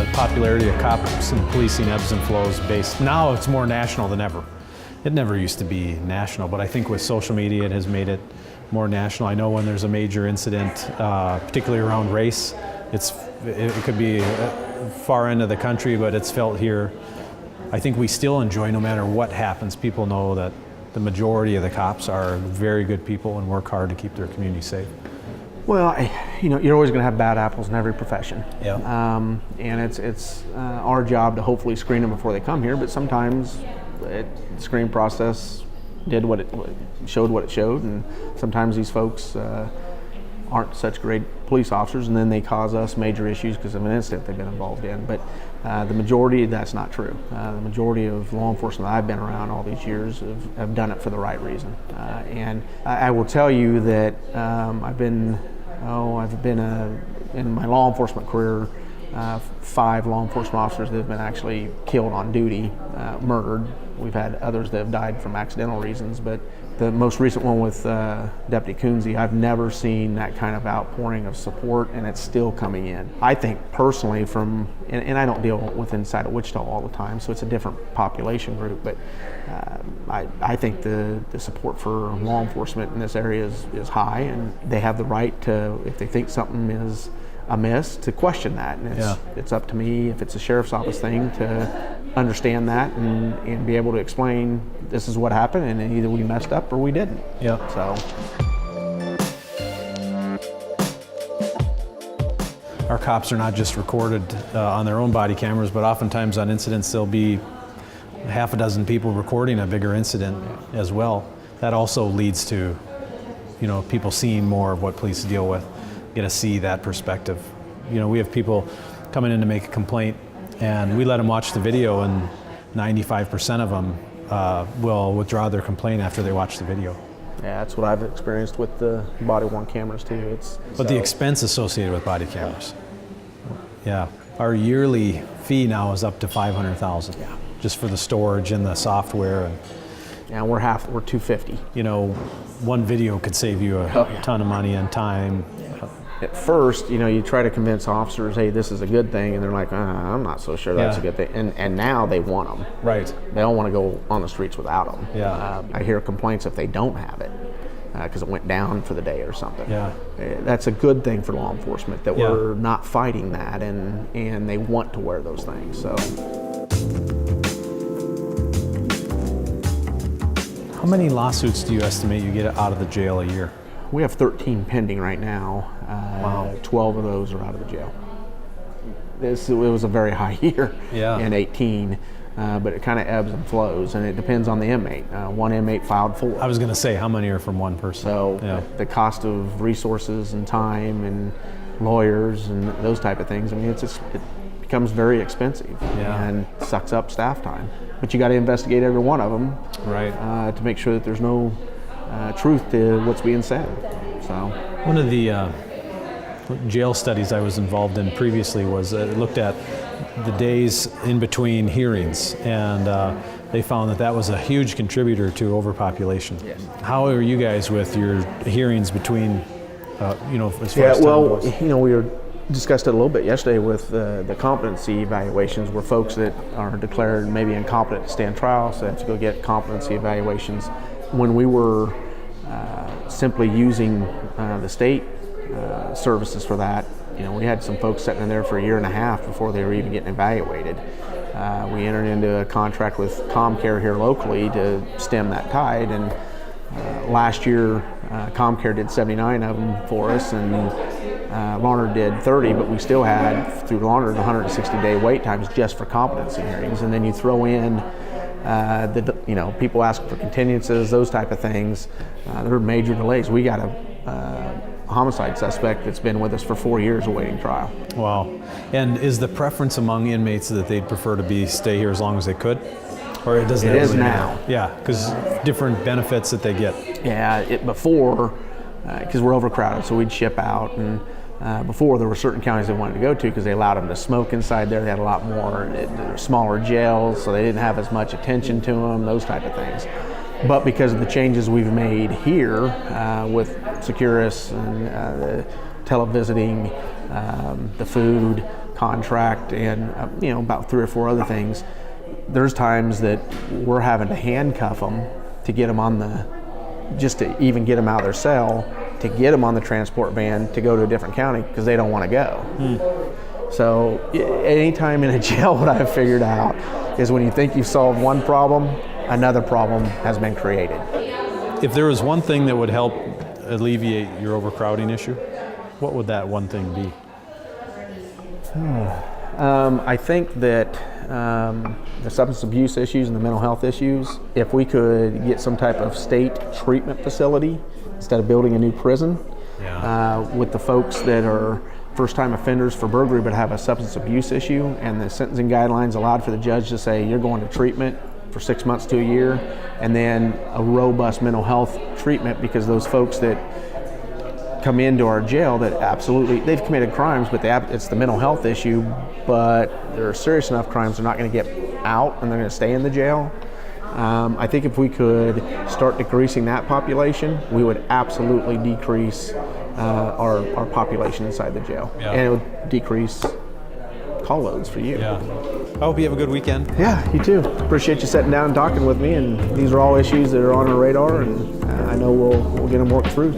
the popularity of cops and policing ebbs and flows based. Now it's more national than ever. It never used to be national, but I think with social media it has made it more national. I know when there's a major incident, particularly around race, it could be far end of the country, but it's felt here. I think we still enjoy, no matter what happens, people know that the majority of the cops are very good people and work hard to keep their community safe. Well, you're always going to have bad apples in every profession. Yeah. And it's our job to hopefully screen them before they come here, but sometimes the screening process did what it showed, and sometimes these folks aren't such great police officers, and then they cause us major issues because of an incident they've been involved in. But the majority, that's not true. The majority of law enforcement that I've been around all these years have done it for the right reason. And I will tell you that I've been in my law enforcement career, 5 law enforcement officers that have been actually killed on duty, murdered. We've had others that have died from accidental reasons, but the most recent one with Deputy Coonsey, I've never seen that kind of outpouring of support, and it's still coming in. I think personally and I don't deal with inside of Wichita all the time, so it's a different population group, but I think the support for law enforcement in this area is high, and they have the right to, if they think something is amiss, to question that. And it's up to me, if it's a sheriff's office thing, to understand that and be able to explain this is what happened, and either we messed up or we didn't. Yeah. So our cops are not just recorded on their own body cameras, but oftentimes on incidents there'll be half a dozen people recording a bigger incident as well. That also leads to, people seeing more of what police deal with, get to see that perspective. We have people coming in to make a complaint, and we let them watch the video, and 95% of them will withdraw their complaint after they watch the video. Yeah, that's what I've experienced with the body-worn cameras too. But the expense associated with body cameras. Yeah, our yearly fee now is up to $500,000. Yeah. Just for the storage and the software. And we're $250. One video could save you a ton of money and time. At first, you try to convince officers, hey, this is a good thing, and they're like, I'm not so sure that's a good thing. And now they want them. Right. They don't want to go on the streets without them. Yeah. I hear complaints if they don't have it, because it went down for the day or something. Yeah. That's a good thing for law enforcement, that we're not fighting that, and they want to wear those things. So. How many lawsuits do you estimate you get out of the jail a year? We have 13 pending right now. Wow. 12 of those are out of the jail. It was a very high year in 18, but it kind of ebbs and flows, and it depends on the inmate. One inmate filed 4. I was going to say, how many are from one person? So the cost of resources and time and lawyers and those type of things, it becomes very expensive and sucks up staff time. But you got to investigate every one of them, right? To make sure that there's no truth to what's being said. So one of the jail studies I was involved in previously was looked at the days in between hearings, and they found that was a huge contributor to overpopulation. Yes. How are you guys with your hearings between, as far as time goes? We discussed it a little bit yesterday with the competency evaluations, where folks that are declared maybe incompetent to stand trial, so they have to go get competency evaluations. When we were simply using the state services for that, we had some folks sitting in there for 1.5 years before they were even getting evaluated. We entered into a contract with ComCare here locally to stem that tide, and last year ComCare did 79 of them for us, and Larner did 30, but we still had, through Larner, the 160-day wait times just for competency hearings. And then you throw in people asking for continuances, those type of things. There are major delays. We got a homicide suspect that's been with us for 4 years awaiting trial. Wow. And is the preference among inmates that they'd prefer to stay here as long as they could? Or it doesn't? It is now. Yeah, because different benefits that they get. Yeah, before, because we're overcrowded, so we'd ship out, and before there were certain counties they wanted to go to because they allowed them to smoke inside there. They had a lot more, smaller jails, so they didn't have as much attention to them, those type of things. But because of the changes we've made here with Securus and the televisiting, the food, contract and about 3 or 4 other things, there's times that we're having to handcuff them to get them just to even get them out of their cell, to get them on the transport van to go to a different county because they don't want to go. So anytime in a jail, what I've figured out is when you think you've solved one problem, another problem has been created. If there was one thing that would help alleviate your overcrowding issue, what would that one thing be? I think that the substance abuse issues and the mental health issues, if we could get some type of state treatment facility instead of building a new prison, with the folks that are first-time offenders for burglary but have a substance abuse issue, and the sentencing guidelines allowed for the judge to say you're going to treatment for 6 months to a year, and then a robust mental health treatment, because those folks that come into our jail that absolutely, they've committed crimes, but it's the mental health issue, but they're serious enough crimes they're not going to get out and they're going to stay in the jail. I think if we could start decreasing that population, we would absolutely decrease our population inside the jail. And it would decrease call loads for you. I hope you have a good weekend. Yeah, you too. Appreciate you sitting down and talking with me, and these are all issues that are on our radar, and I know we'll get them worked through.